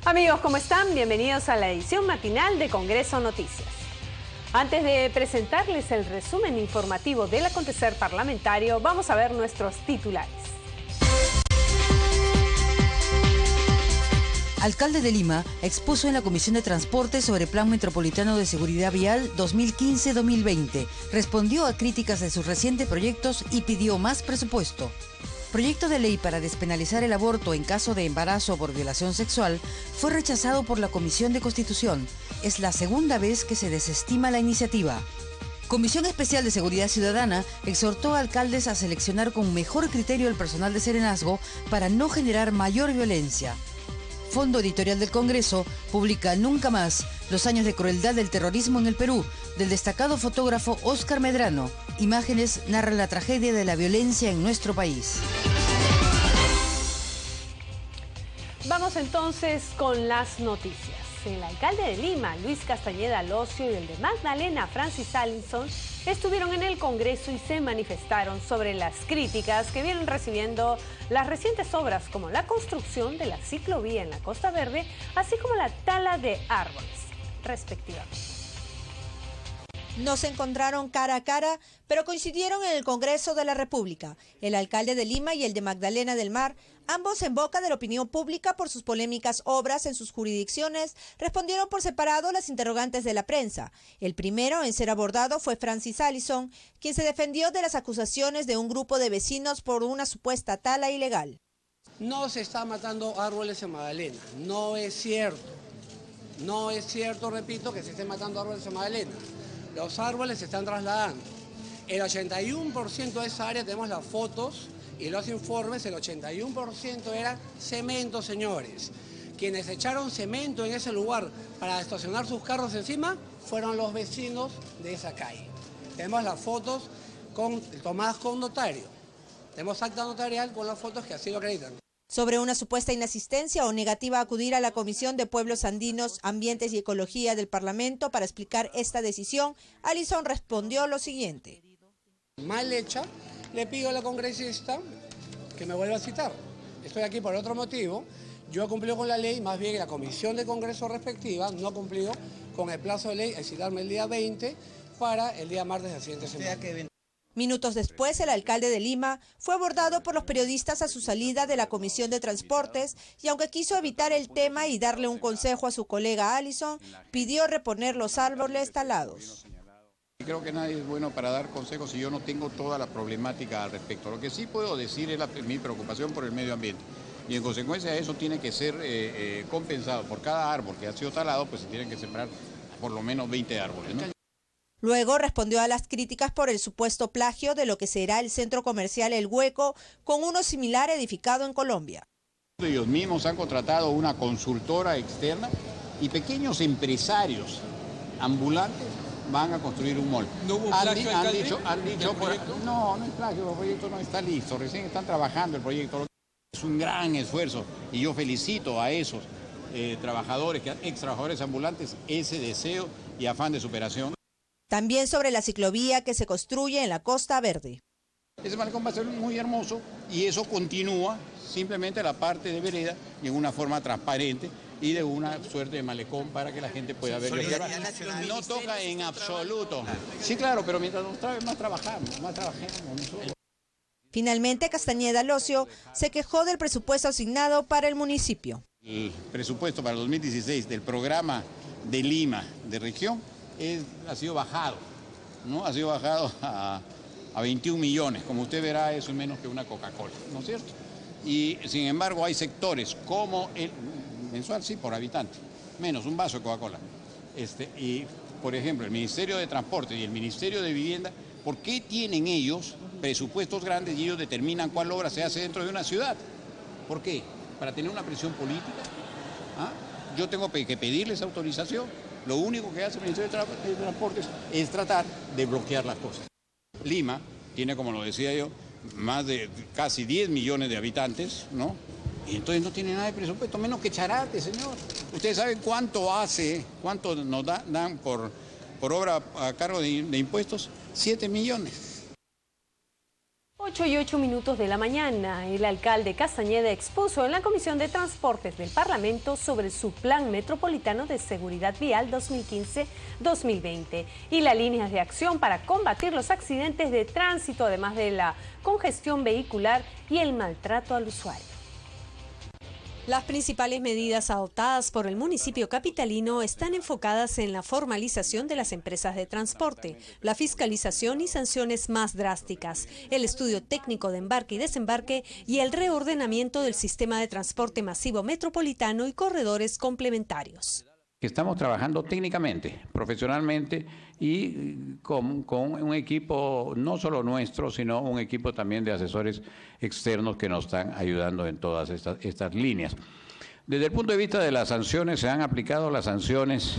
Amigos, ¿cómo están? Bienvenidos a la edición matinal de Congreso Noticias. Antes de presentarles el resumen informativo del acontecer parlamentario, vamos a ver nuestros titulares. Alcalde de Lima expuso en la Comisión de Transporte sobre Plan Metropolitano de Seguridad Vial 2015-2020. Respondió a críticas de sus recientes proyectos y pidió más presupuesto. Proyecto de ley para despenalizar el aborto en caso de embarazo por violación sexual fue rechazado por la Comisión de Constitución. Es la segunda vez que se desestima la iniciativa. Comisión Especial de Seguridad Ciudadana exhortó a alcaldes a seleccionar con mejor criterio el personal de serenazgo para no generar mayor violencia. Fondo Editorial del Congreso publica Nunca Más, los años de crueldad del terrorismo en el Perú, del destacado fotógrafo Óscar Medrano. Imágenes narran la tragedia de la violencia en nuestro país. Vamos entonces con las noticias. El alcalde de Lima, Luis Castañeda Locio, y el de Magdalena, Francis Allison, estuvieron en el Congreso y se manifestaron sobre las críticas que vienen recibiendo las recientes obras como la construcción de la ciclovía en la Costa Verde, así como la tala de árboles, respectivamente. No se encontraron cara a cara, pero coincidieron en el Congreso de la República. El alcalde de Lima y el de Magdalena del Mar, ambos en boca de la opinión pública por sus polémicas obras en sus jurisdicciones, respondieron por separado las interrogantes de la prensa. El primero en ser abordado fue Francis Allison, quien se defendió de las acusaciones de un grupo de vecinos por una supuesta tala ilegal. No se está matando árboles en Magdalena, no es cierto. No es cierto, repito, que se estén matando árboles en Magdalena. Los árboles se están trasladando. El 81% de esa área, tenemos las fotos y los informes, el 81% era cemento, señores. Quienes echaron cemento en ese lugar para estacionar sus carros encima fueron los vecinos de esa calle. Tenemos las fotos tomadas con notario. Tenemos acta notarial con las fotos que así lo acreditan. Sobre una supuesta inasistencia o negativa a acudir a la Comisión de Pueblos Andinos, Ambientes y Ecología del Parlamento para explicar esta decisión, Allison respondió lo siguiente. Mal hecha, le pido a la congresista que me vuelva a citar. Estoy aquí por otro motivo. Yo he cumplido con la ley, más bien la comisión de Congreso respectiva no ha cumplido con el plazo de ley, es citarme el día 20 para el día martes de la siguiente semana. Minutos después, el alcalde de Lima fue abordado por los periodistas a su salida de la Comisión de Transportes y aunque quiso evitar el tema y darle un consejo a su colega Allison, pidió reponer los árboles talados. Creo que nadie es bueno para dar consejos si yo no tengo toda la problemática al respecto. Lo que sí puedo decir es mi preocupación por el medio ambiente y en consecuencia eso tiene que ser compensado. Por cada árbol que ha sido talado, pues se tienen que sembrar por lo menos 20 árboles, ¿no? Luego respondió a las críticas por el supuesto plagio de lo que será el centro comercial El Hueco, con uno similar edificado en Colombia. Ellos mismos han contratado una consultora externa y pequeños empresarios ambulantes van a construir un mall. ¿No hubo plagio, alcalde? Han dicho no es plagio, el proyecto no está listo, recién están trabajando el proyecto. Es un gran esfuerzo y yo felicito a esos trabajadores, ex trabajadores ambulantes, ese deseo y afán de superación. También sobre la ciclovía que se construye en la Costa Verde. Ese malecón va a ser muy hermoso y eso continúa simplemente la parte de vereda y en una forma transparente y de una suerte de malecón para que la gente pueda verlo. No toca en absoluto. Sí, claro, pero mientras nos trae más trabajamos. Finalmente, Castañeda Locio se quejó del presupuesto asignado para el municipio. El presupuesto para el 2016 del programa de Lima de región ha sido bajado, ¿no? Ha sido bajado a 21 millones. Como usted verá, eso es menos que una Coca-Cola, ¿no es cierto? Y sin embargo hay sectores como el mensual, sí, por habitante, menos un vaso de Coca-Cola. Y por ejemplo, el Ministerio de Transporte y el Ministerio de Vivienda, ¿por qué tienen ellos presupuestos grandes y ellos determinan cuál obra se hace dentro de una ciudad? ¿Por qué? ¿Para tener una presión política? ¿Ah? Yo tengo que pedirles autorización. Lo único que hace el Ministerio de Transportes es tratar de bloquear las cosas. Lima tiene, como lo decía yo, más de casi 10 millones de habitantes, ¿no? Y entonces no tiene nada de presupuesto, menos que Charate, señor. Ustedes saben cuánto nos dan por obra a cargo de impuestos, 7 millones. 8:08 de la mañana, el alcalde Castañeda expuso en la Comisión de Transportes del Parlamento sobre su Plan Metropolitano de Seguridad Vial 2015-2020 y las líneas de acción para combatir los accidentes de tránsito, además de la congestión vehicular y el maltrato al usuario. Las principales medidas adoptadas por el municipio capitalino están enfocadas en la formalización de las empresas de transporte, la fiscalización y sanciones más drásticas, el estudio técnico de embarque y desembarque y el reordenamiento del sistema de transporte masivo metropolitano y corredores complementarios. Estamos trabajando técnicamente, profesionalmente y con un equipo no solo nuestro, sino un equipo también de asesores externos que nos están ayudando en todas estas líneas. Desde el punto de vista de las sanciones, se han aplicado las sanciones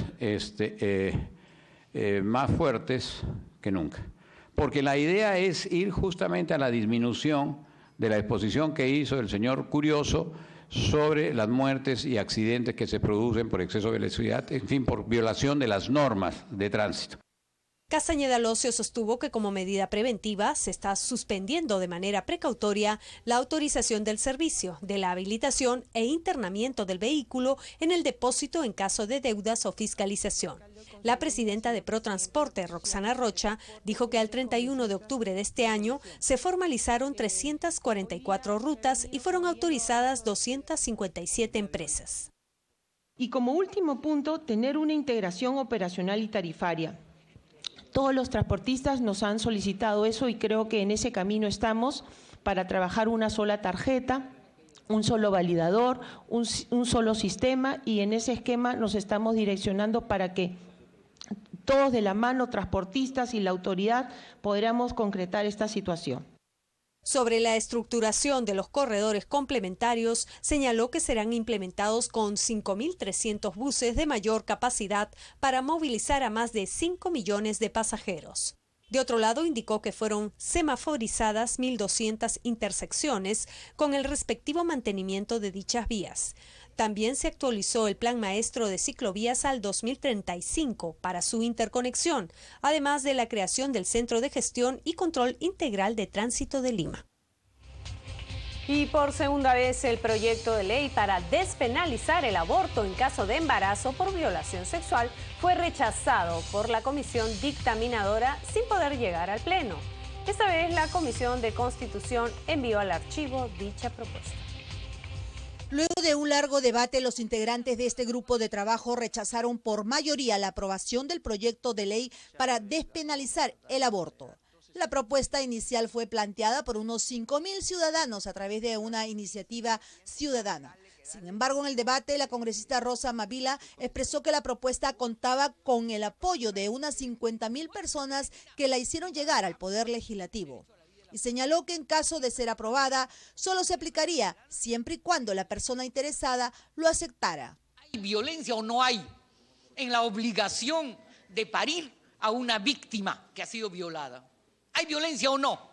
más fuertes que nunca, porque la idea es ir justamente a la disminución de la exposición que hizo el señor Curioso sobre las muertes y accidentes que se producen por exceso de velocidad, en fin, por violación de las normas de tránsito. Castañeda Locio sostuvo que como medida preventiva se está suspendiendo de manera precautoria la autorización del servicio, de la habilitación e internamiento del vehículo en el depósito en caso de deudas o fiscalización. La presidenta de Protransporte, Roxana Rocha, dijo que al 31 de octubre de este año se formalizaron 344 rutas y fueron autorizadas 257 empresas. Y como último punto, tener una integración operacional y tarifaria. Todos los transportistas nos han solicitado eso y creo que en ese camino estamos para trabajar una sola tarjeta, un solo validador, un solo sistema, y en ese esquema nos estamos direccionando para que todos de la mano, transportistas y la autoridad, podamos concretar esta situación. Sobre la estructuración de los corredores complementarios, señaló que serán implementados con 5.300 buses de mayor capacidad para movilizar a más de 5 millones de pasajeros. De otro lado, indicó que fueron semaforizadas 1.200 intersecciones con el respectivo mantenimiento de dichas vías. También se actualizó el Plan Maestro de Ciclovías al 2035 para su interconexión, además de la creación del Centro de Gestión y Control Integral de Tránsito de Lima. Y por segunda vez, el proyecto de ley para despenalizar el aborto en caso de embarazo por violación sexual fue rechazado por la comisión dictaminadora sin poder llegar al Pleno. Esta vez, la Comisión de Constitución envió al archivo dicha propuesta. Luego de un largo debate, los integrantes de este grupo de trabajo rechazaron por mayoría la aprobación del proyecto de ley para despenalizar el aborto. La propuesta inicial fue planteada por unos 5.000 ciudadanos a través de una iniciativa ciudadana. Sin embargo, en el debate, la congresista Rosa Mavila expresó que la propuesta contaba con el apoyo de unas 50.000 personas que la hicieron llegar al Poder Legislativo. Y señaló que en caso de ser aprobada, solo se aplicaría siempre y cuando la persona interesada lo aceptara. ¿Hay violencia o no hay en la obligación de parir a una víctima que ha sido violada? ¿Hay violencia o no?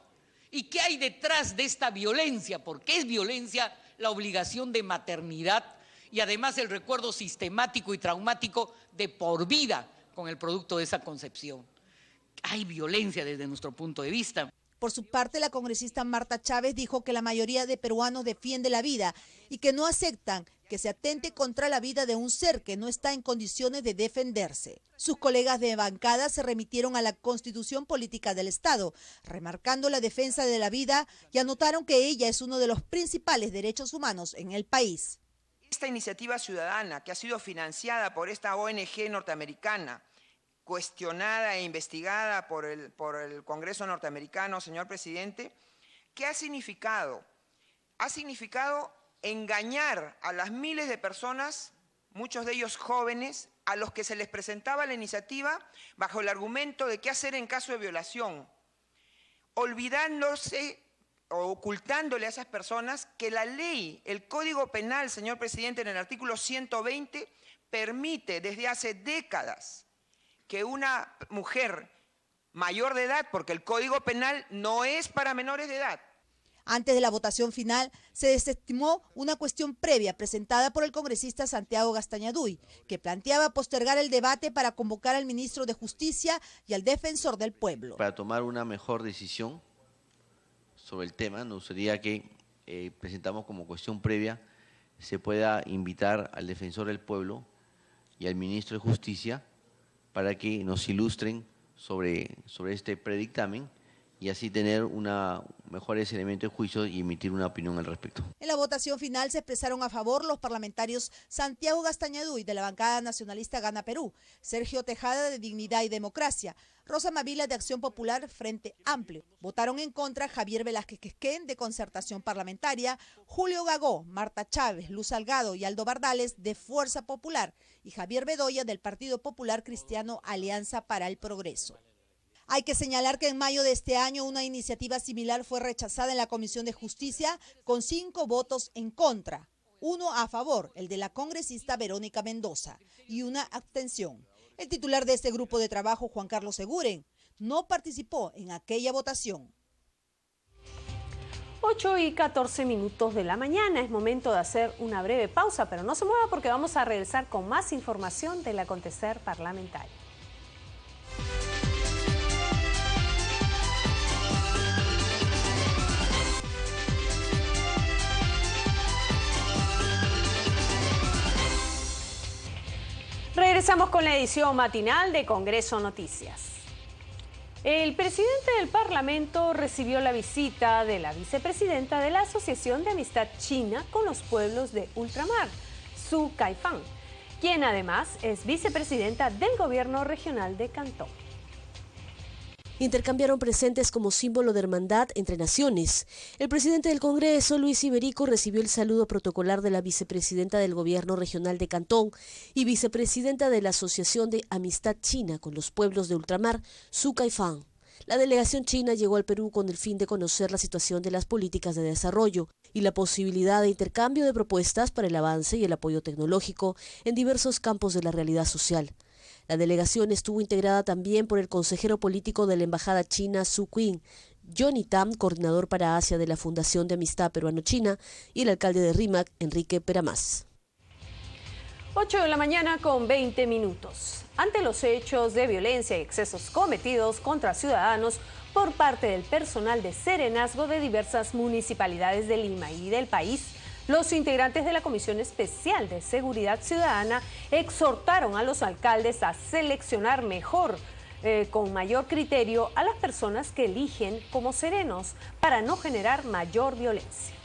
¿Y qué hay detrás de esta violencia? Porque es violencia la obligación de maternidad y además el recuerdo sistemático y traumático de por vida con el producto de esa concepción. Hay violencia desde nuestro punto de vista. Por su parte, la congresista Marta Chávez dijo que la mayoría de peruanos defiende la vida y que no aceptan que se atente contra la vida de un ser que no está en condiciones de defenderse. Sus colegas de bancada se remitieron a la Constitución Política del Estado, remarcando la defensa de la vida y anotaron que ella es uno de los principales derechos humanos en el país. Esta iniciativa ciudadana que ha sido financiada por esta ONG norteamericana, cuestionada e investigada por el Congreso norteamericano, señor presidente, ¿qué ha significado? Ha significado engañar a las miles de personas, muchos de ellos jóvenes, a los que se les presentaba la iniciativa bajo el argumento de qué hacer en caso de violación, olvidándose o ocultándole a esas personas que la ley, el Código Penal, señor presidente, en el artículo 120, permite desde hace décadas que una mujer mayor de edad, porque el Código Penal no es para menores de edad. Antes de la votación final, se desestimó una cuestión previa presentada por el congresista Santiago Gastañaduy, que planteaba postergar el debate para convocar al ministro de Justicia y al defensor del pueblo. Para tomar una mejor decisión sobre el tema, nos gustaría que presentamos como cuestión previa se pueda invitar al defensor del pueblo y al ministro de Justicia para que nos ilustren sobre este predictamen y así tener mejores elementos de juicio y emitir una opinión al respecto. En la votación final se expresaron a favor los parlamentarios Santiago Gastañaduy de la bancada nacionalista Gana Perú, Sergio Tejada de Dignidad y Democracia, Rosa Mavila de Acción Popular Frente Amplio. Votaron en contra Javier Velázquez Quisquén de Concertación Parlamentaria, Julio Gagó, Marta Chávez, Luz Salgado y Aldo Bardales de Fuerza Popular y Javier Bedoya del Partido Popular Cristiano Alianza para el Progreso. Hay que señalar que en mayo de este año una iniciativa similar fue rechazada en la Comisión de Justicia con 5 votos en contra, 1 a favor, el de la congresista Verónica Mendoza, y una abstención. El titular de este grupo de trabajo, Juan Carlos Seguren, no participó en aquella votación. 8:14 de la mañana, es momento de hacer una breve pausa, pero no se mueva porque vamos a regresar con más información del acontecer parlamentario. Regresamos con la edición matinal de Congreso Noticias. El presidente del Parlamento recibió la visita de la vicepresidenta de la Asociación de Amistad China con los Pueblos de Ultramar, Su Caifán, quien además es vicepresidenta del Gobierno Regional de Cantón. Intercambiaron presentes como símbolo de hermandad entre naciones. El presidente del Congreso, Luis Iberico, recibió el saludo protocolar de la vicepresidenta del Gobierno Regional de Cantón y vicepresidenta de la Asociación de Amistad China con los Pueblos de Ultramar, Su Caifán. La delegación china llegó al Perú con el fin de conocer la situación de las políticas de desarrollo y la posibilidad de intercambio de propuestas para el avance y el apoyo tecnológico en diversos campos de la realidad social. La delegación estuvo integrada también por el consejero político de la Embajada China, Su Qing, Johnny Tam, coordinador para Asia de la Fundación de Amistad Peruano-China, y el alcalde de Rímac, Enrique Peramás. 8:20 a.m. Ante los hechos de violencia y excesos cometidos contra ciudadanos por parte del personal de serenazgo de diversas municipalidades de Lima y del país, los integrantes de la Comisión Especial de Seguridad Ciudadana exhortaron a los alcaldes a seleccionar mejor, con mayor criterio, a las personas que eligen como serenos para no generar mayor violencia.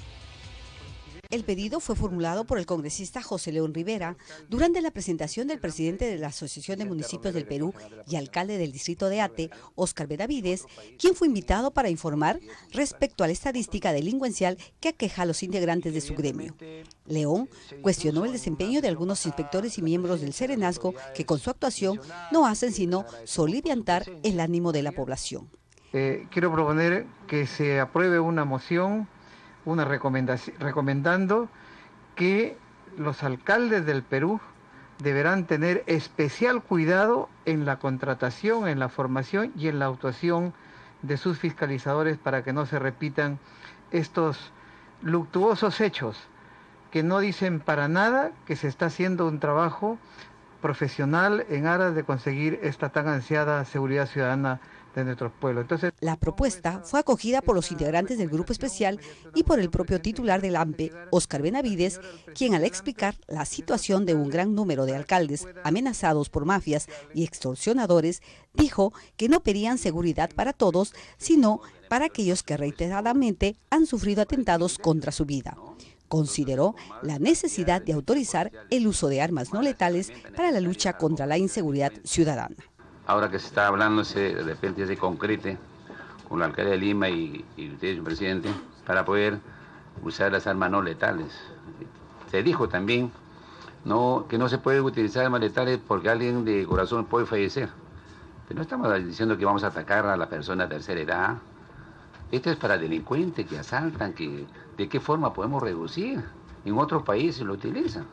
El pedido fue formulado por el congresista José León Rivera durante la presentación del presidente de la Asociación de Municipios del Perú y alcalde del distrito de Ate, Óscar Benavides, quien fue invitado para informar respecto a la estadística delincuencial que aqueja a los integrantes de su gremio. León cuestionó el desempeño de algunos inspectores y miembros del serenazgo que con su actuación no hacen sino soliviantar el ánimo de la población. Quiero proponer que se apruebe una moción recomendando que los alcaldes del Perú deberán tener especial cuidado en la contratación, en la formación y en la actuación de sus fiscalizadores para que no se repitan estos luctuosos hechos que no dicen para nada que se está haciendo un trabajo profesional en aras de conseguir esta tan ansiada seguridad ciudadana de nuestros pueblos. Entonces, la propuesta fue acogida por los integrantes del grupo especial y por el propio titular del AMPE, Óscar Benavides, quien al explicar la situación de un gran número de alcaldes amenazados por mafias y extorsionadores, dijo que no pedían seguridad para todos, sino para aquellos que reiteradamente han sufrido atentados contra su vida. Consideró la necesidad de autorizar el uso de armas no letales para la lucha contra la inseguridad ciudadana. Ahora que se está hablando, de repente se concrete con la alcaldía de Lima y usted, señor presidente, para poder usar las armas no letales. Se dijo también que no se puede utilizar armas letales porque alguien de corazón puede fallecer. Pero no estamos diciendo que vamos a atacar a la persona de tercera edad. Esto es para delincuentes que asaltan, ¿de qué forma podemos reducir? En otros países lo utilizan.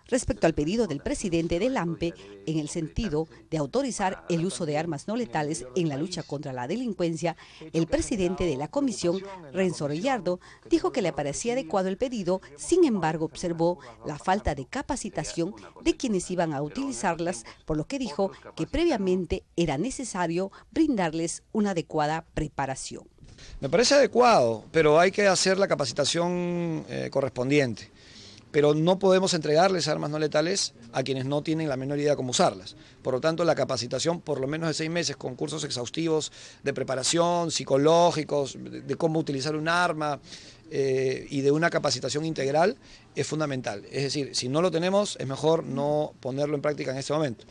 Respecto al pedido del presidente del AMPE, en el sentido de autorizar el uso de armas no letales en la lucha contra la delincuencia, el presidente de la comisión, Renzo Rellardo, dijo que le parecía adecuado el pedido, sin embargo observó la falta de capacitación de quienes iban a utilizarlas, por lo que dijo que previamente era necesario brindarles una adecuada preparación. Me parece adecuado, pero hay que hacer la capacitación correspondiente. Pero no podemos entregarles armas no letales a quienes no tienen la menor idea cómo usarlas. Por lo tanto, la capacitación, por lo menos de 6 meses, con cursos exhaustivos de preparación, psicológicos, de cómo utilizar un arma y de una capacitación integral, es fundamental. Es decir, si no lo tenemos, es mejor no ponerlo en práctica en este momento.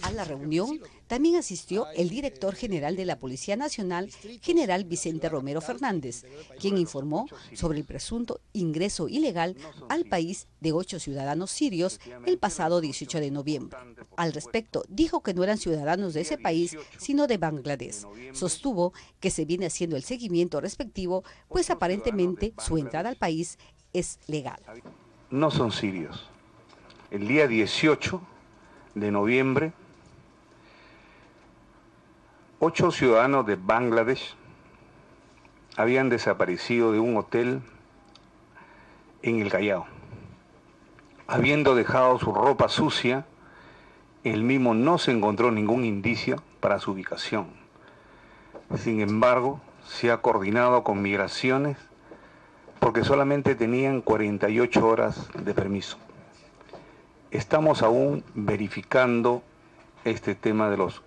A la reunión también asistió el director general de la Policía Nacional, general Vicente Romero Fernández, quien informó sobre el presunto ingreso ilegal al país de 8 ciudadanos sirios el pasado 18 de noviembre. Al respecto, dijo que no eran ciudadanos de ese país, sino de Bangladesh. Sostuvo que se viene haciendo el seguimiento respectivo, pues aparentemente su entrada al país es legal. No son sirios. El día 18 de noviembre, 8 ciudadanos de Bangladesh habían desaparecido de un hotel en el Callao. Habiendo dejado su ropa sucia, el mismo no se encontró ningún indicio para su ubicación. Sin embargo, se ha coordinado con migraciones porque solamente tenían 48 horas de permiso. Estamos aún verificando este tema de los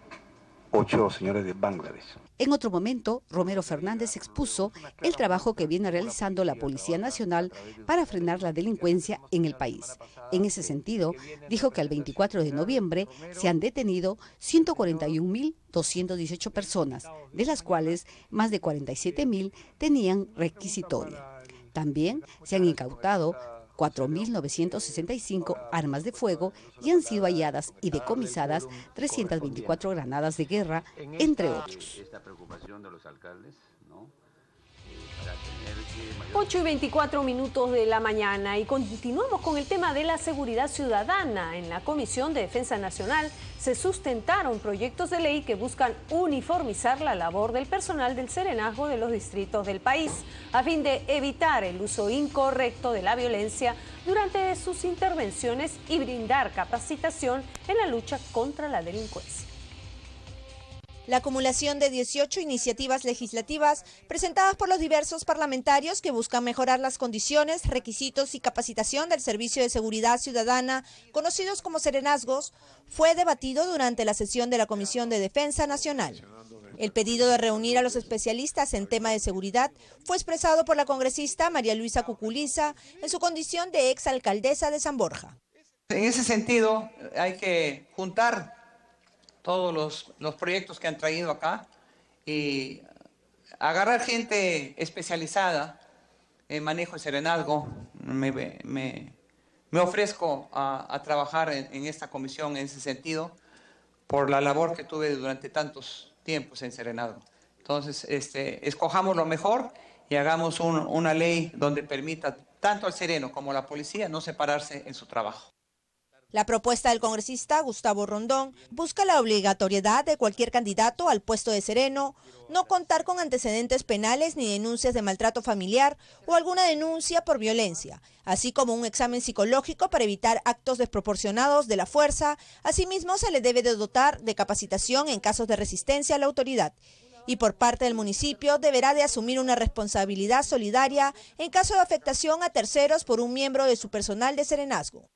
8 señores de Bangladesh. En otro momento, Romero Fernández expuso el trabajo que viene realizando la Policía Nacional para frenar la delincuencia en el país. En ese sentido, dijo que al 24 de noviembre se han detenido 141.218 personas, de las cuales más de 47.000 tenían requisitoria. También se han incautado 4.965 armas de fuego y han sido halladas y decomisadas 324 granadas de guerra, entre otros. 8:24 de la mañana y continuamos con el tema de la seguridad ciudadana. En la Comisión de Defensa Nacional se sustentaron proyectos de ley que buscan uniformizar la labor del personal del serenazgo de los distritos del país, a fin de evitar el uso incorrecto de la violencia durante sus intervenciones y brindar capacitación en la lucha contra la delincuencia. La acumulación de 18 iniciativas legislativas presentadas por los diversos parlamentarios que buscan mejorar las condiciones, requisitos y capacitación del Servicio de Seguridad Ciudadana, conocidos como serenazgos, fue debatido durante la sesión de la Comisión de Defensa Nacional. El pedido de reunir a los especialistas en tema de seguridad fue expresado por la congresista María Luisa Cuculiza en su condición de exalcaldesa de San Borja. En ese sentido, hay que juntar todos los proyectos que han traído acá y agarrar gente especializada en manejo de serenazgo. Me ofrezco a trabajar en esta comisión en ese sentido por la labor que tuve durante tantos tiempos en serenazgo. Entonces, escojamos lo mejor y hagamos una ley donde permita tanto al sereno como a la policía no separarse en su trabajo. La propuesta del congresista Gustavo Rondón busca la obligatoriedad de cualquier candidato al puesto de sereno, no contar con antecedentes penales ni denuncias de maltrato familiar o alguna denuncia por violencia, así como un examen psicológico para evitar actos desproporcionados de la fuerza. Asimismo, se le debe de dotar de capacitación en casos de resistencia a la autoridad. Y por parte del municipio deberá de asumir una responsabilidad solidaria en caso de afectación a terceros por un miembro de su personal de serenazgo.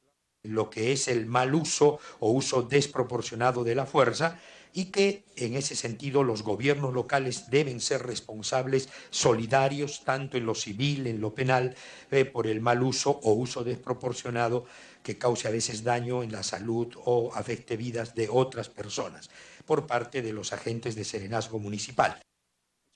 Lo que es el mal uso o uso desproporcionado de la fuerza y que en ese sentido los gobiernos locales deben ser responsables, solidarios, tanto en lo civil, en lo penal, por el mal uso o uso desproporcionado que cause a veces daño en la salud o afecte vidas de otras personas por parte de los agentes de serenazgo municipal.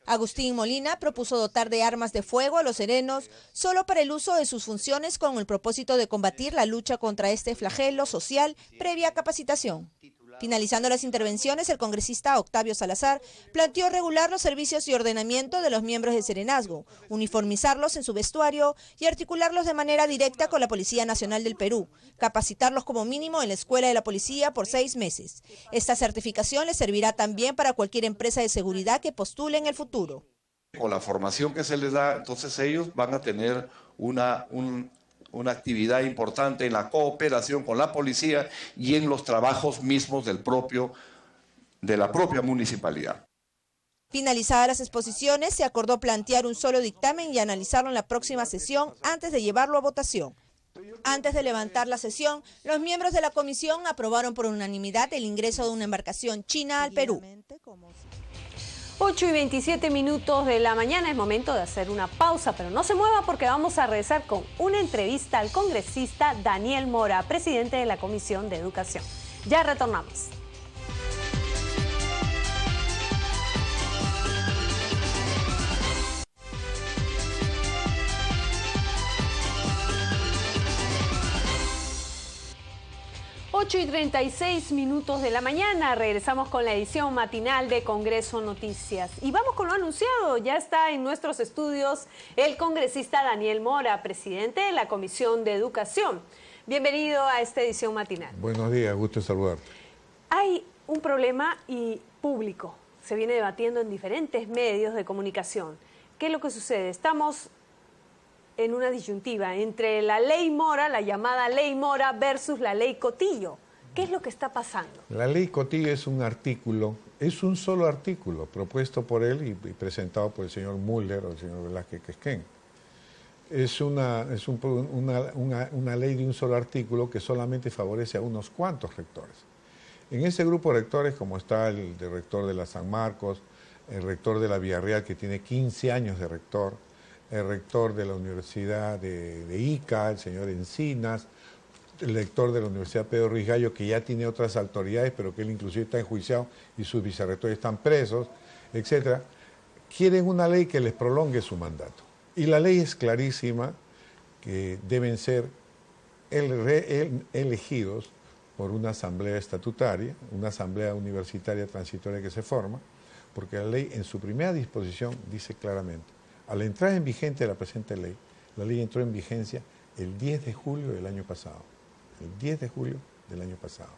Agustín Molina propuso dotar de armas de fuego a los serenos solo para el uso de sus funciones con el propósito de combatir la lucha contra este flagelo social previa capacitación. Finalizando las intervenciones, el congresista Octavio Salazar planteó regular los servicios y ordenamiento de los miembros de serenazgo, uniformizarlos en su vestuario y articularlos de manera directa con la Policía Nacional del Perú, capacitarlos como mínimo en la Escuela de la Policía por 6 meses. Esta certificación les servirá también para cualquier empresa de seguridad que postule en el futuro. Con la formación que se les da, entonces ellos van a tener una actividad importante en la cooperación con la policía y en los trabajos mismos de la propia municipalidad. Finalizadas las exposiciones, se acordó plantear un solo dictamen y analizarlo en la próxima sesión antes de llevarlo a votación. Antes de levantar la sesión, los miembros de la comisión aprobaron por unanimidad el ingreso de una embarcación china al Perú. 8:27 de la mañana, es momento de hacer una pausa, pero no se mueva porque vamos a regresar con una entrevista al congresista Daniel Mora, presidente de la Comisión de Educación. Ya retornamos. Ocho y 36 de la mañana, regresamos con la edición matinal de Congreso Noticias. Y vamos con lo anunciado, ya está en nuestros estudios el congresista Daniel Mora, presidente de la Comisión de Educación. Bienvenido a esta edición matinal. Buenos días, gusto saludarte. Hay un problema público, se viene debatiendo en diferentes medios de comunicación. ¿Qué es lo que sucede? Estamos en una disyuntiva entre la ley Mora, la llamada ley Mora, versus la ley Cotillo. ¿Qué es lo que está pasando? La ley Cotillo es un artículo, es un solo artículo propuesto por él y presentado por el señor Müller o el señor Velázquez Quesquén. Es una ley de un solo artículo que solamente favorece a unos cuantos rectores. En ese grupo de rectores, como está el rector de la San Marcos, el rector de la Villarreal, que tiene 15 años de rector, el rector de la Universidad de Ica, el señor Encinas, el rector de la Universidad Pedro Ruiz Gallo, que ya tiene otras autoridades, pero que él inclusive está enjuiciado y sus vicerrectores están presos, etc., quieren una ley que les prolongue su mandato. Y la ley es clarísima, que deben ser elegidos por una asamblea estatutaria, una asamblea universitaria transitoria que se forma, porque la ley en su primera disposición dice claramente: al entrar en vigente la presente ley, la ley entró en vigencia el 10 de julio del año pasado. El 10 de julio del año pasado.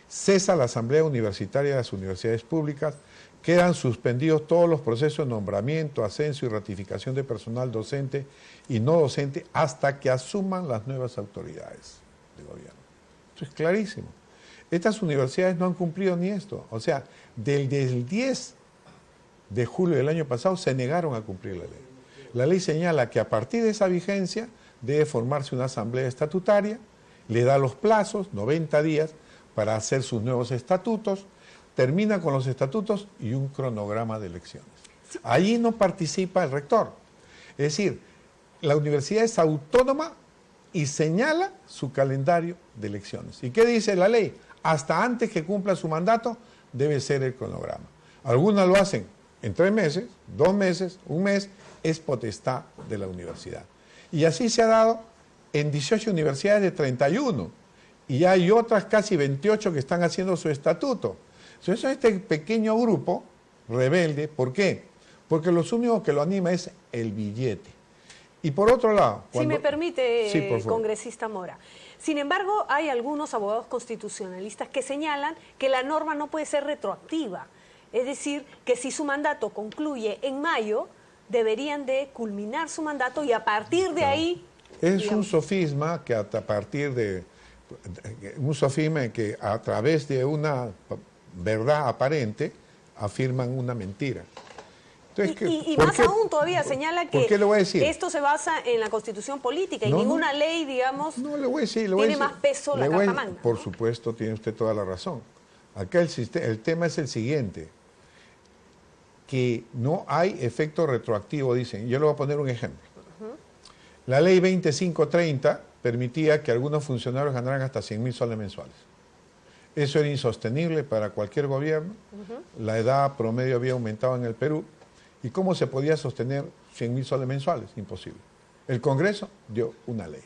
Cesa la Asamblea Universitaria de las Universidades Públicas, quedan suspendidos todos los procesos de nombramiento, ascenso y ratificación de personal docente y no docente hasta que asuman las nuevas autoridades de gobierno. Esto es clarísimo. Estas universidades no han cumplido ni esto. O sea, desde el 10 de julio del año pasado se negaron a cumplir la ley. La ley señala que a partir de esa vigencia debe formarse una asamblea estatutaria, le da los plazos, 90 días, para hacer sus nuevos estatutos, termina con los estatutos y un cronograma de elecciones. Allí no participa el rector. Es decir, la universidad es autónoma y señala su calendario de elecciones. ¿Y qué dice la ley? Hasta antes que cumpla su mandato debe ser el cronograma. Algunas lo hacen en 3 meses, 2 meses, 1 mes, es potestad de la universidad. Y así se ha dado en 18 universidades de 31. Y hay otras casi 28 que están haciendo su estatuto. Entonces, este pequeño grupo rebelde, ¿por qué? Porque los únicos que lo anima es el billete. Y por otro lado... Si me permite, sí, por favor, congresista Mora. Sin embargo, hay algunos abogados constitucionalistas que señalan que la norma no puede ser retroactiva. Es decir, que si su mandato concluye en mayo, deberían de culminar su mandato y a partir de ahí... Es digamos, un sofisma que a partir de... Un sofisma que a través de una verdad aparente afirman una mentira. Entonces, y más aún todavía señala que ¿qué le voy a decir? Esto se basa en la Constitución política y No, ninguna ley, digamos, le voy a decir, tiene más peso la Carta Magna. Por supuesto, tiene usted toda la razón. Acá el tema es el siguiente, que no hay efecto retroactivo, dicen. Yo le voy a poner un ejemplo. La ley 2530 permitía que algunos funcionarios ganaran hasta 100.000 soles mensuales. Eso era insostenible para cualquier gobierno. La edad promedio había aumentado en el Perú. ¿Y cómo se podía sostener 100.000 soles mensuales? Imposible. El Congreso dio una ley.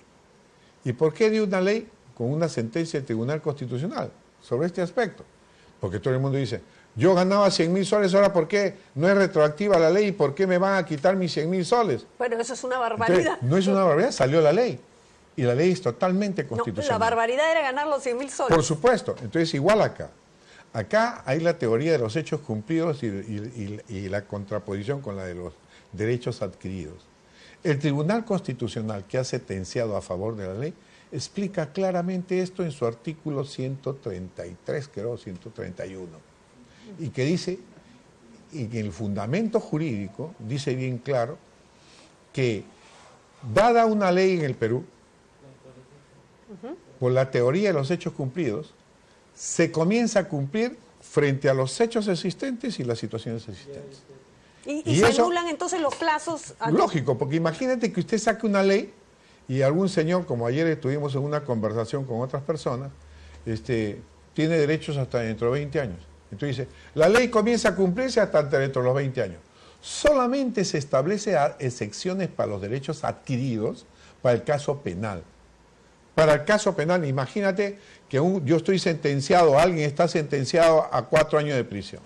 ¿Y por qué dio una ley? Con una sentencia del Tribunal Constitucional sobre este aspecto. Porque todo el mundo dice, yo ganaba 100.000 soles, ahora ¿por qué no es retroactiva la ley? ¿Por qué me van a quitar mis 100.000 soles? Bueno, eso es una barbaridad. Entonces, no es una barbaridad, salió la ley. Y la ley es totalmente constitucional. No, la barbaridad era ganar los 100.000 soles. Por supuesto. Entonces, igual acá. Acá hay la teoría de los hechos cumplidos y la contraposición con la de los derechos adquiridos. El Tribunal Constitucional, que ha sentenciado a favor de la ley, explica claramente esto en su artículo 133, creo, 131, y que dice, en el fundamento jurídico dice bien claro que, dada una ley en el Perú, por la teoría de los hechos cumplidos, se comienza a cumplir frente a los hechos existentes y las situaciones existentes. ¿Y se anulan entonces los plazos? Lógico, porque imagínate que usted saque una ley y algún señor, como ayer estuvimos en una conversación con otras personas, tiene derechos hasta dentro de 20 años. Entonces dice, la ley comienza a cumplirse hasta dentro de los 20 años. Solamente se establece excepciones para los derechos adquiridos para el caso penal. Para el caso penal, imagínate que yo estoy sentenciado, alguien está sentenciado a 4 años de prisión.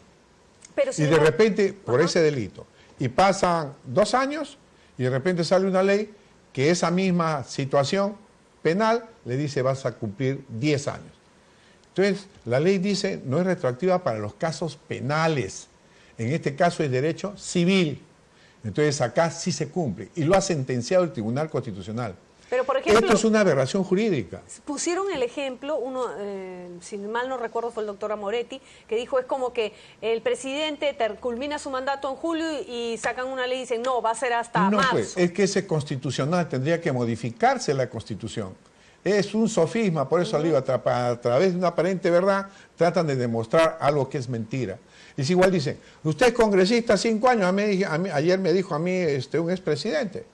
Pero si y de repente, por ese delito, y pasan 2 años, y de repente sale una ley que esa misma situación penal le dice vas a cumplir 10 años. Entonces, la ley dice no es retroactiva para los casos penales. En este caso es derecho civil. Entonces, acá sí se cumple. Y lo ha sentenciado el Tribunal Constitucional. Pero, por ejemplo, esto es una aberración jurídica. Pusieron el ejemplo, si mal no recuerdo fue el doctor Amoretti, que dijo es como que el presidente culmina su mandato en julio y sacan una ley y dicen no, va a ser hasta marzo. No, pues, es que ese constitucional tendría que modificarse la Constitución. Es un sofisma, por eso le digo, a través de una aparente verdad tratan de demostrar algo que es mentira. Es igual, dicen, usted es congresista 5 años, ayer me dijo a mí un expresidente,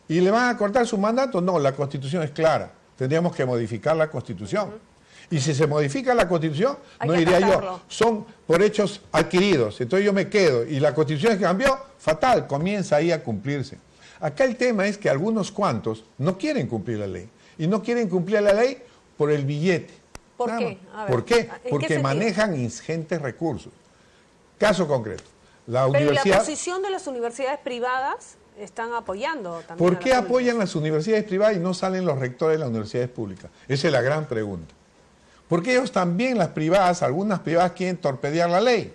¿y le van a cortar su mandato? No, la Constitución es clara, tendríamos que modificar la Constitución. Y si se modifica la Constitución, no diría yo, son por hechos adquiridos, entonces yo me quedo, y la Constitución cambió, fatal, comienza ahí a cumplirse. Acá el tema es que algunos cuantos no quieren cumplir la ley. Y no quieren cumplir la ley por el billete. ¿Por qué? ¿Por qué? Porque manejan ingentes recursos. Caso concreto. La universidad... Pero la posición de las universidades privadas están apoyando también. ¿Por qué apoyan las universidades privadas y no salen los rectores de las universidades públicas? Esa es la gran pregunta. Porque ellos también, las privadas, algunas privadas quieren torpedear la ley.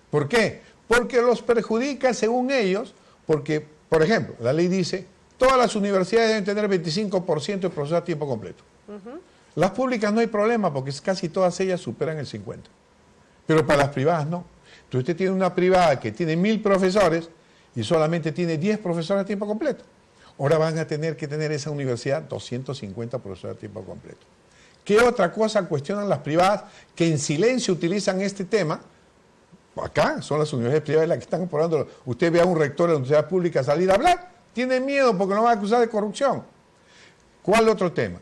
¿Por qué? Porque los perjudica según ellos, porque, por ejemplo, la ley dice... Todas las universidades deben tener 25% de profesores a tiempo completo. Las públicas no hay problema porque casi todas ellas superan el 50%. Pero para las privadas no. Entonces usted tiene una privada que tiene 1000 profesores y solamente tiene 10 profesores a tiempo completo. Ahora van a tener que tener esa universidad 250 profesores a tiempo completo. ¿Qué otra cosa cuestionan las privadas que en silencio utilizan este tema? Acá son las universidades privadas las que están apoyando. Usted ve a un rector de la universidad pública salir a hablar. Tienen miedo porque lo van a acusar de corrupción. ¿Cuál otro tema?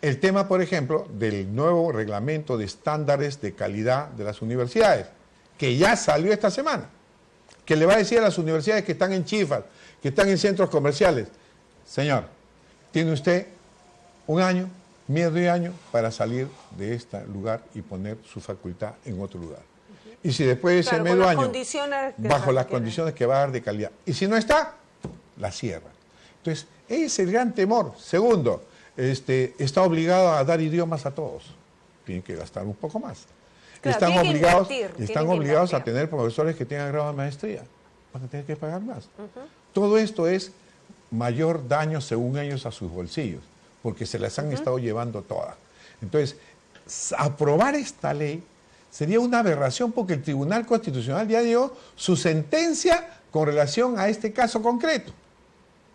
El tema, por ejemplo, del nuevo reglamento de estándares de calidad de las universidades, que ya salió esta semana, que le va a decir a las universidades que están en chifas, que están en centros comerciales, señor, tiene usted 1 año, medio año para salir de este lugar y poner su facultad en otro lugar. Y si después de ese medio año, bajo las condiciones que va a dar de calidad, y si no está, la cierra. Entonces, ese es el gran temor. Segundo, está obligado a dar idiomas a todos. Tienen que gastar un poco más. Claro, están obligados a tener profesores que tengan grado de maestría. Van a tener que pagar más. Todo esto es mayor daño, según ellos, a sus bolsillos, porque se las han estado llevando todas. Entonces, aprobar esta ley sería una aberración porque el Tribunal Constitucional ya dio su sentencia con relación a este caso concreto.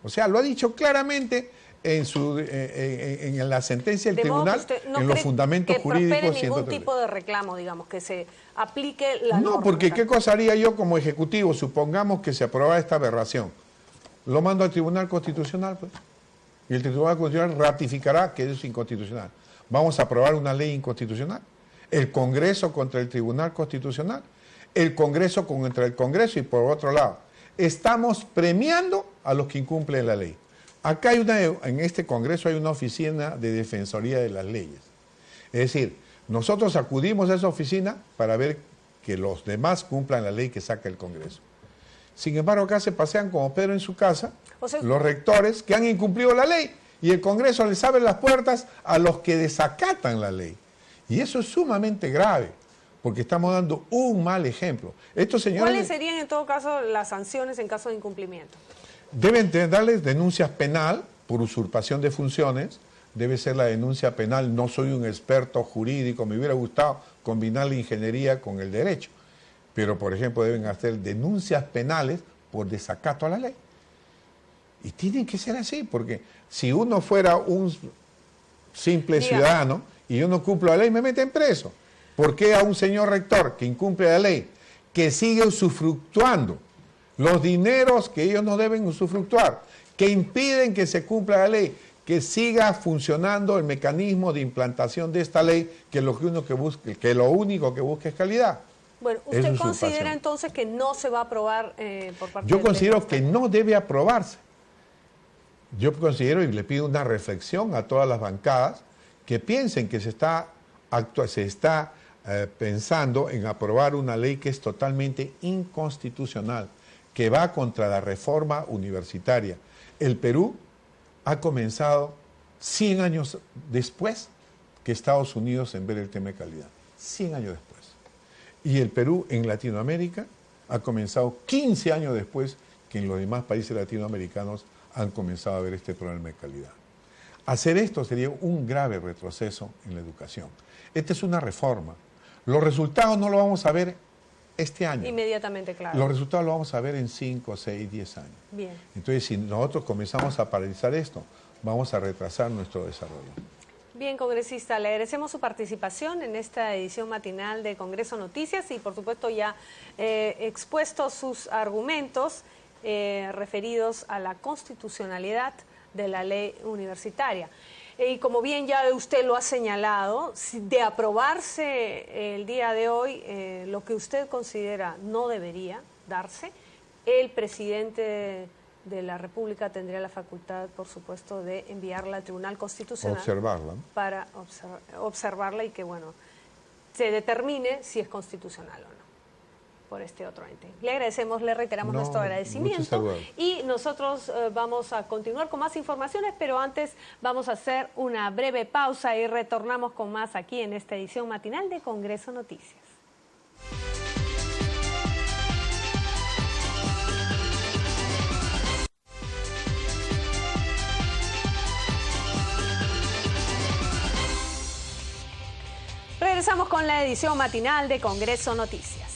O sea, lo ha dicho claramente en la sentencia del tribunal, en los fundamentos jurídicos. No ningún tipo de reclamo, digamos, que se aplique la norma. No, porque ¿qué cosa haría yo como ejecutivo? Supongamos que se aprobara esta aberración. Lo mando al Tribunal Constitucional, pues. Y el Tribunal Constitucional ratificará que es inconstitucional. Vamos a aprobar una ley inconstitucional. El Congreso contra el Tribunal Constitucional. El Congreso contra el Congreso y por otro lado. Estamos premiando a los que incumplen la ley. Acá en este Congreso hay una oficina de defensoría de las leyes. Es decir, nosotros acudimos a esa oficina para ver que los demás cumplan la ley que saca el Congreso. Sin embargo, acá se pasean como Pedro en su casa, los rectores que han incumplido la ley y el Congreso les abre las puertas a los que desacatan la ley. Y eso es sumamente grave. Porque estamos dando un mal ejemplo. Estos señores, ¿cuáles serían en todo caso las sanciones en caso de incumplimiento? Deben darles denuncias penal por usurpación de funciones. Debe ser la denuncia penal. No soy un experto jurídico, me hubiera gustado combinar la ingeniería con el derecho. pero por ejemplo deben hacer denuncias penales por desacato a la ley. Y tienen que ser así, porque si uno fuera un simple ciudadano y yo no cumplo la ley, me meten preso. ¿Por qué a un señor rector que incumple la ley, que sigue usufructuando los dineros que ellos no deben usufructuar, que impiden que se cumpla la ley, que siga funcionando el mecanismo de implantación de esta ley, que lo único que busca es calidad? Bueno, ¿usted considera entonces que no se va a aprobar por parte Yo considero que no debe aprobarse. Yo considero, y le pido una reflexión a todas las bancadas, que piensen que se está pensando en aprobar una ley que es totalmente inconstitucional, que va contra la reforma universitaria. El Perú ha comenzado 100 años después que Estados Unidos en ver el tema de calidad. 100 años después. Y el Perú en Latinoamérica ha comenzado 15 años después que en los demás países latinoamericanos han comenzado a ver este problema de calidad. Hacer esto sería un grave retroceso en la educación. Esta es una reforma. Los resultados no los vamos a ver este año. Inmediatamente, claro. Los resultados los vamos a ver en 5, 6, 10 años. Bien. Entonces, si nosotros comenzamos a paralizar esto, vamos a retrasar nuestro desarrollo. Bien, congresista, le agradecemos su participación en esta edición matinal de Congreso Noticias y, por supuesto, ya expuestos sus argumentos referidos a la constitucionalidad de la ley universitaria. Y como bien ya usted lo ha señalado, de aprobarse el día de hoy, lo que usted considera no debería darse, el presidente de la República tendría la facultad, por supuesto, de enviarla al Tribunal Constitucional. Observarla. Para observarla y que, bueno, se determine si es constitucional o no por este otro ente. Le agradecemos, le reiteramos nuestro agradecimiento y nosotros vamos a continuar con más informaciones, pero antes vamos a hacer una breve pausa y retornamos con más aquí en esta edición matinal de Congreso Noticias. Regresamos con la edición matinal de Congreso Noticias.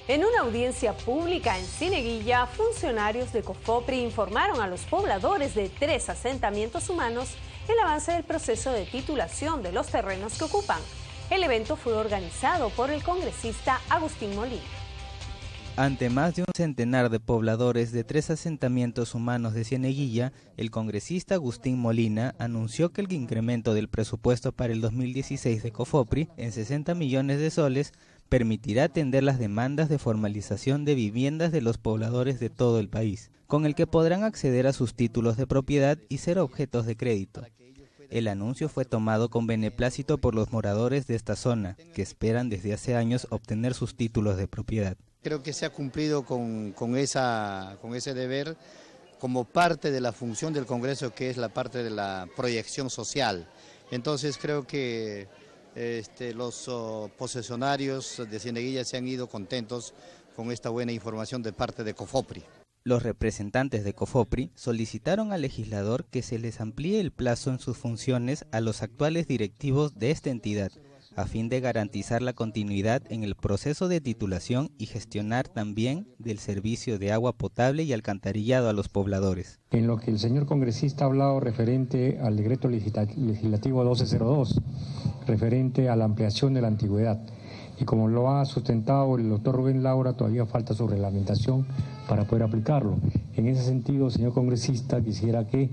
En una audiencia pública en Cieneguilla, funcionarios de COFOPRI informaron a los pobladores de 3 asentamientos humanos el avance del proceso de titulación de los terrenos que ocupan. El evento fue organizado por el congresista Agustín Molina. Ante más de un centenar de pobladores de 3 asentamientos humanos de Cieneguilla, el congresista Agustín Molina anunció que el incremento del presupuesto para el 2016 de COFOPRI en 60 millones de soles permitirá atender las demandas de formalización de viviendas de los pobladores de todo el país, con el que podrán acceder a sus títulos de propiedad y ser objetos de crédito. El anuncio fue tomado con beneplácito por los moradores de esta zona, que esperan desde hace años obtener sus títulos de propiedad. Creo que se ha cumplido con ese deber como parte de la función del Congreso, que es la parte de la proyección social. Entonces creo que los posesionarios de Cieneguilla se han ido contentos con esta buena información de parte de COFOPRI. Los representantes de COFOPRI solicitaron al legislador que se les amplíe el plazo en sus funciones a los actuales directivos de esta entidad, a fin de garantizar la continuidad en el proceso de titulación y gestionar también del servicio de agua potable y alcantarillado a los pobladores. En lo que el señor congresista ha hablado referente al decreto legislativo 1202, referente a la ampliación de la antigüedad, y como lo ha sustentado el doctor Rubén Laura, todavía falta su reglamentación para poder aplicarlo. En ese sentido, señor congresista, quisiera que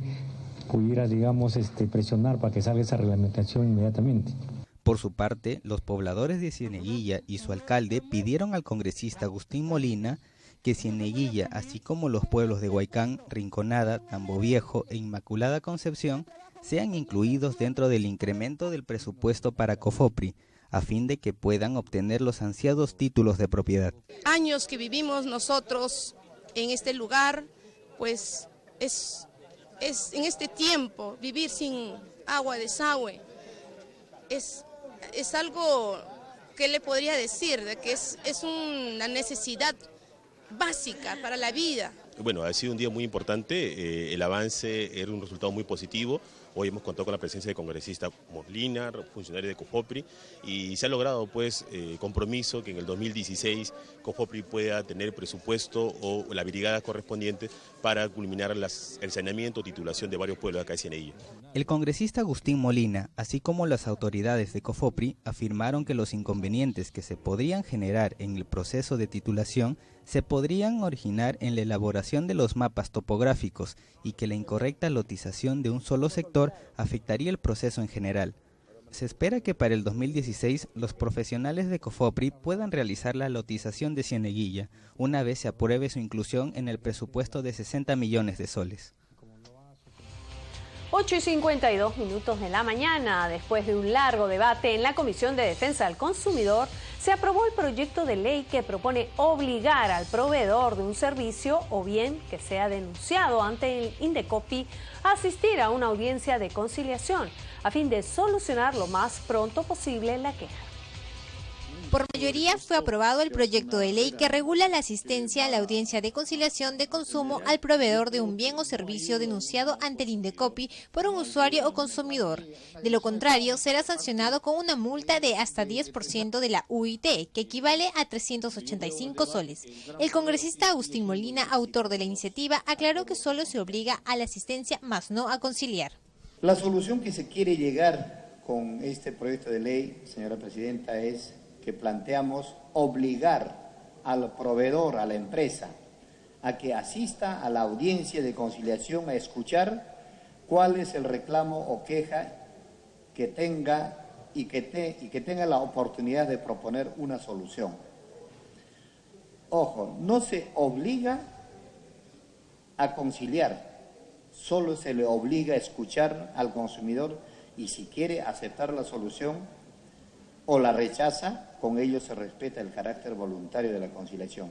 pudiera, digamos, presionar para que salga esa reglamentación inmediatamente. Por su parte, los pobladores de Cieneguilla y su alcalde pidieron al congresista Agustín Molina que Cieneguilla, así como los pueblos de Huaycán, Rinconada, Tambo Viejo e Inmaculada Concepción, sean incluidos dentro del incremento del presupuesto para COFOPRI, a fin de que puedan obtener los ansiados títulos de propiedad. Años que vivimos nosotros en este lugar, pues es en este tiempo vivir sin agua, desagüe, es algo que le podría decir, de que es una necesidad básica para la vida. Bueno, ha sido un día muy importante, el avance era un resultado muy positivo, Hoy hemos contado con la presencia de congresista Molina, funcionarios de COFOPRI, y se ha logrado pues compromiso que en el 2016 COFOPRI pueda tener presupuesto o la brigada correspondiente para culminar el saneamiento o titulación de varios pueblos acá de Cieneguilla. El congresista Agustín Molina, así como las autoridades de COFOPRI, afirmaron que los inconvenientes que se podrían generar en el proceso de titulación se podrían originar en la elaboración de los mapas topográficos y que la incorrecta lotización de un solo sector afectaría el proceso en general. Se espera que para el 2016 los profesionales de COFOPRI puedan realizar la lotización de Cieneguilla, una vez se apruebe su inclusión en el presupuesto de 60 millones de soles. 8:52 de la mañana, después de un largo debate en la Comisión de Defensa del Consumidor, se aprobó el proyecto de ley que propone obligar al proveedor de un servicio o bien que sea denunciado ante el Indecopi a asistir a una audiencia de conciliación a fin de solucionar lo más pronto posible la queja. Por mayoría fue aprobado el proyecto de ley que regula la asistencia a la audiencia de conciliación de consumo al proveedor de un bien o servicio denunciado ante el Indecopi por un usuario o consumidor. De lo contrario, será sancionado con una multa de hasta 10% de la UIT, que equivale a 385 soles. El congresista Agustín Molina, autor de la iniciativa, aclaró que solo se obliga a la asistencia, más no a conciliar. La solución que se quiere llegar con este proyecto de ley, señora presidenta, es que planteamos obligar al proveedor, a la empresa, a que asista a la audiencia de conciliación a escuchar cuál es el reclamo o queja que tenga y que tenga la oportunidad de proponer una solución. Ojo, no se obliga a conciliar, solo se le obliga a escuchar al consumidor y si quiere aceptar la solución o la rechaza, con ello se respeta el carácter voluntario de la conciliación.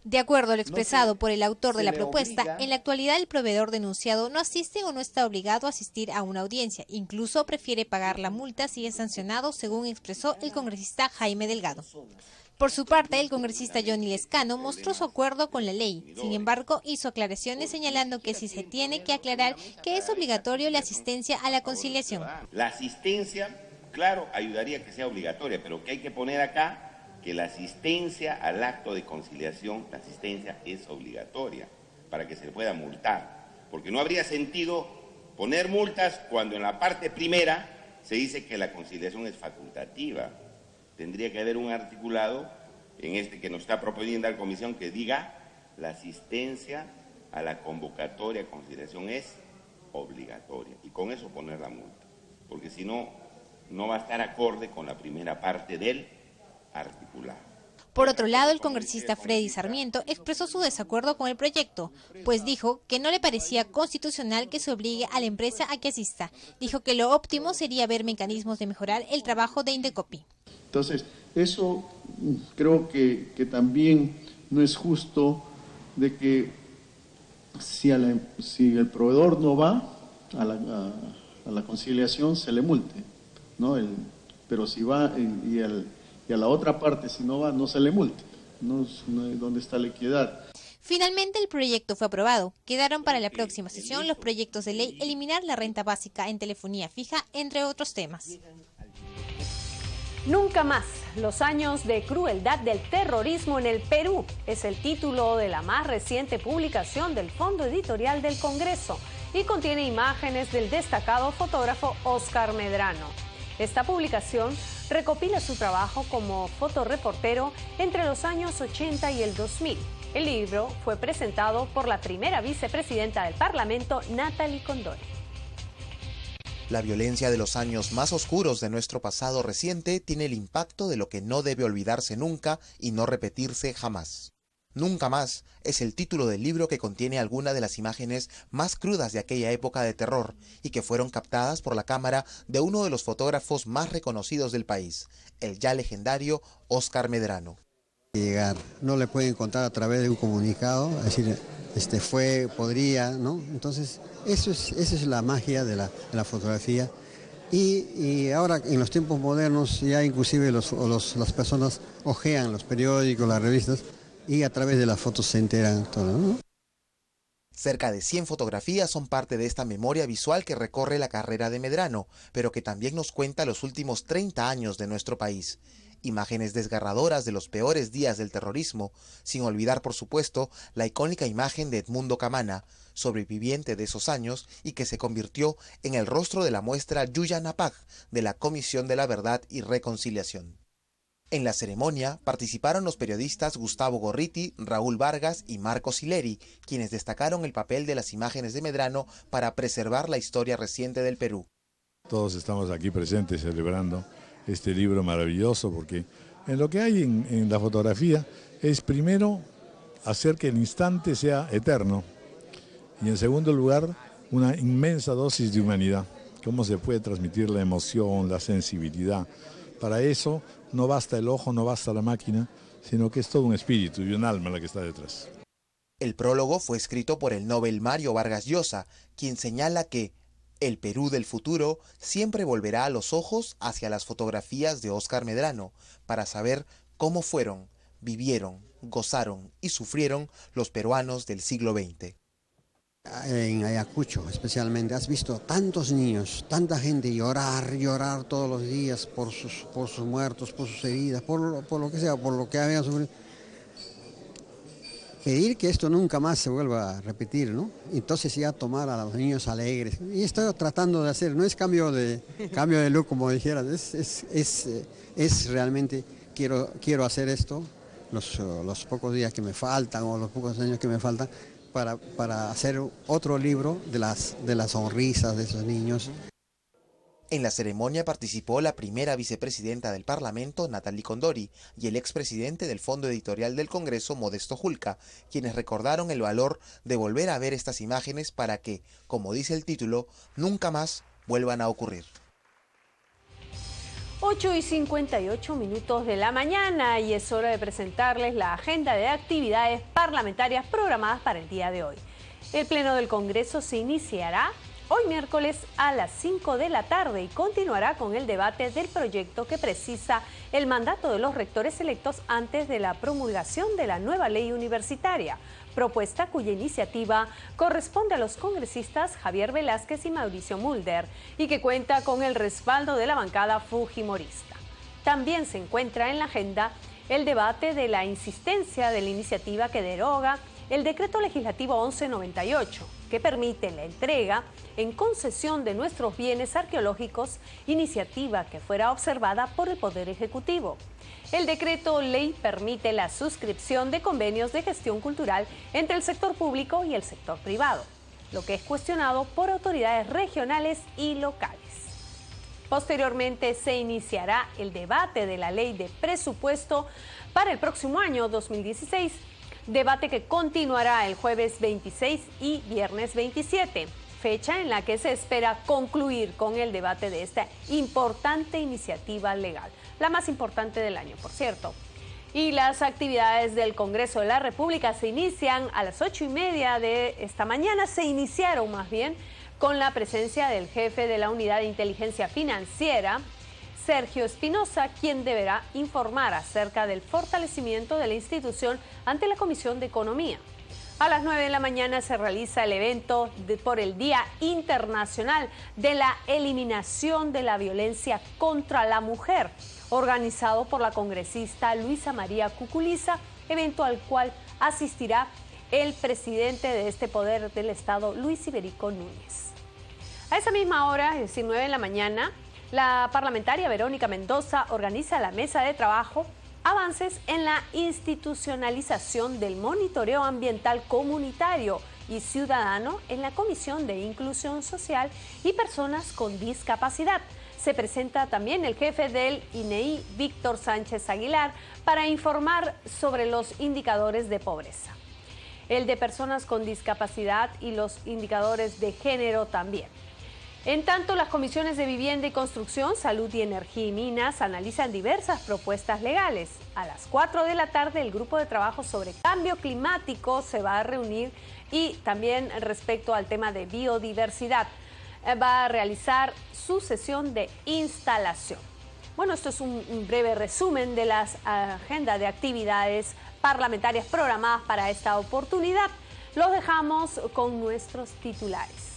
De acuerdo a lo expresado por el autor de la propuesta, en la actualidad el proveedor denunciado no asiste o no está obligado a asistir a una audiencia, incluso prefiere pagar la multa si es sancionado, según expresó el congresista Jaime Delgado. Por su parte, el congresista Johnny Lescano mostró su acuerdo con la ley. Sin embargo, hizo aclaraciones señalando que sí se tiene que aclarar que es obligatorio la asistencia a la conciliación. La asistencia, claro, ayudaría a que sea obligatoria, pero que hay que poner acá que la asistencia al acto de conciliación, la asistencia es obligatoria para que se le pueda multar, porque no habría sentido poner multas cuando en la parte primera se dice que la conciliación es facultativa. Tendría que haber un articulado en este que nos está proponiendo la comisión que diga la asistencia a la convocatoria a conciliación es obligatoria y con eso poner la multa, porque si no, no va a estar acorde con la primera parte del articulado. Por otro lado, el congresista Freddy Sarmiento expresó su desacuerdo con el proyecto, pues dijo que no le parecía constitucional que se obligue a la empresa a que asista. Dijo que lo óptimo sería ver mecanismos de mejorar el trabajo de Indecopi. Entonces, eso creo que también no es justo de que si el proveedor no va a la conciliación se le multe, ¿no? Pero si va y a la otra parte si no va no se le multe, no ¿dónde está la equidad? Finalmente el proyecto fue aprobado. Quedaron para la próxima sesión los proyectos de ley eliminar la renta básica en telefonía fija, entre otros temas. Nunca más, los años de crueldad del terrorismo en el Perú es el título de la más reciente publicación del Fondo Editorial del Congreso y contiene imágenes del destacado fotógrafo Óscar Medrano. Esta publicación recopila su trabajo como fotoreportero entre los años 80 y el 2000. El libro fue presentado por la primera vicepresidenta del Parlamento, Natalie Condori. La violencia de los años más oscuros de nuestro pasado reciente tiene el impacto de lo que no debe olvidarse nunca y no repetirse jamás. Nunca más es el título del libro que contiene algunas de las imágenes más crudas de aquella época de terror y que fueron captadas por la cámara de uno de los fotógrafos más reconocidos del país, el ya legendario Óscar Medrano. Llegar, no le pueden contar a través de un comunicado, es decir, podría, ¿no? Entonces, esa es la magia de la fotografía. Y ahora, en los tiempos modernos, ya inclusive las personas hojean los periódicos, las revistas, y a través de las fotos se enteran todo, ¿no? Cerca de 100 fotografías son parte de esta memoria visual que recorre la carrera de Medrano, pero que también nos cuenta los últimos 30 años de nuestro país. Imágenes desgarradoras de los peores días del terrorismo, sin olvidar, por supuesto, la icónica imagen de Edmundo Camana, sobreviviente de esos años y que se convirtió en el rostro de la muestra Yuya Napag de la Comisión de la Verdad y Reconciliación. En la ceremonia participaron los periodistas Gustavo Gorriti, Raúl Vargas y Marco Sileri, quienes destacaron el papel de las imágenes de Medrano para preservar la historia reciente del Perú. Todos estamos aquí presentes celebrando este libro maravilloso, porque en lo que hay en la fotografía es primero hacer que el instante sea eterno y en segundo lugar una inmensa dosis de humanidad. Cómo se puede transmitir la emoción, la sensibilidad. Para eso no basta el ojo, no basta la máquina, sino que es todo un espíritu y un alma la que está detrás. El prólogo fue escrito por el Nobel Mario Vargas Llosa, quien señala que el Perú del futuro siempre volverá a los ojos hacia las fotografías de Óscar Medrano para saber cómo fueron, vivieron, gozaron y sufrieron los peruanos del siglo XX. En Ayacucho especialmente has visto tantos niños, tanta gente llorar todos los días por sus muertos, por sus heridas, por lo que sea, por lo que habían sufrido. Pedir que esto nunca más se vuelva a repetir, ¿no? Entonces ya tomar a los niños alegres. Y estoy tratando de hacer, no es cambio de look como dijeras, es realmente quiero hacer esto los pocos días que me faltan o los pocos años que me faltan para hacer otro libro de las sonrisas de esos niños. En la ceremonia participó la primera vicepresidenta del Parlamento, Natalie Condori, y el expresidente del Fondo Editorial del Congreso, Modesto Julca, quienes recordaron el valor de volver a ver estas imágenes para que, como dice el título, nunca más vuelvan a ocurrir. 8:58 de la mañana y es hora de presentarles la agenda de actividades parlamentarias programadas para el día de hoy. El Pleno del Congreso se iniciará hoy miércoles a las 5 de la tarde y continuará con el debate del proyecto que precisa el mandato de los rectores electos antes de la promulgación de la nueva ley universitaria, propuesta cuya iniciativa corresponde a los congresistas Javier Velázquez y Mauricio Mulder y que cuenta con el respaldo de la bancada fujimorista. También se encuentra en la agenda el debate de la insistencia de la iniciativa que deroga el decreto legislativo 1198, que permite la entrega en concesión de nuestros bienes arqueológicos, iniciativa que fuera observada por el Poder Ejecutivo. El decreto ley permite la suscripción de convenios de gestión cultural entre el sector público y el sector privado, lo que es cuestionado por autoridades regionales y locales. Posteriormente se iniciará el debate de la ley de presupuesto para el próximo año 2016, debate que continuará el jueves 26 y viernes 27, fecha en la que se espera concluir con el debate de esta importante iniciativa legal, la más importante del año, por cierto. Y las actividades del Congreso de la República se inician a las 8:30 de esta mañana, se iniciaron más bien con la presencia del jefe de la Unidad de Inteligencia Financiera, Sergio Espinosa, quien deberá informar acerca del fortalecimiento de la institución ante la Comisión de Economía. A las 9 de la mañana se realiza el evento por el Día Internacional de la Eliminación de la Violencia contra la Mujer, organizado por la congresista Luisa María Cuculiza, evento al cual asistirá el presidente de este poder del Estado, Luis Iberico Núñez. A esa misma hora, es decir, 9 de la mañana, la parlamentaria Verónica Mendoza organiza la mesa de trabajo Avances en la institucionalización del monitoreo ambiental comunitario y ciudadano en la Comisión de Inclusión Social y Personas con Discapacidad. Se presenta también el jefe del INEI, Víctor Sánchez Aguilar, para informar sobre los indicadores de pobreza, el de personas con discapacidad y los indicadores de género también. En tanto, las comisiones de Vivienda y Construcción, Salud y Energía y Minas analizan diversas propuestas legales. A las 4 de la tarde, el grupo de trabajo sobre cambio climático se va a reunir y también respecto al tema de biodiversidad va a realizar su sesión de instalación. Bueno, esto es un breve resumen de las agendas de actividades parlamentarias programadas para esta oportunidad. Los dejamos con nuestros titulares.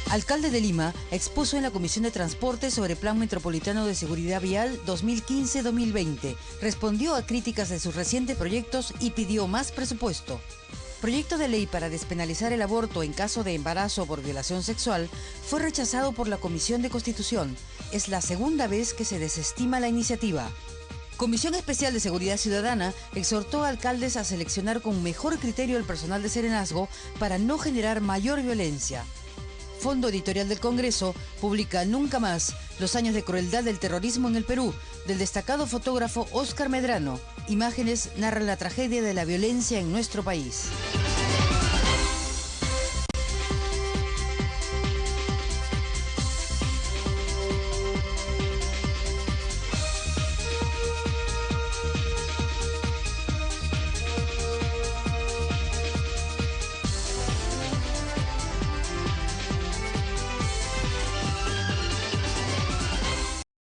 Alcalde de Lima expuso en la Comisión de Transporte sobre Plan Metropolitano de Seguridad Vial 2015-2020. Respondió a críticas de sus recientes proyectos y pidió más presupuesto. Proyecto de ley para despenalizar el aborto en caso de embarazo por violación sexual fue rechazado por la Comisión de Constitución. Es la segunda vez que se desestima la iniciativa. Comisión Especial de Seguridad Ciudadana exhortó a alcaldes a seleccionar con mejor criterio el personal de serenazgo para no generar mayor violencia. Fondo Editorial del Congreso publica Nunca Más, los años de crueldad del terrorismo en el Perú, del destacado fotógrafo Óscar Medrano. Imágenes narran la tragedia de la violencia en nuestro país.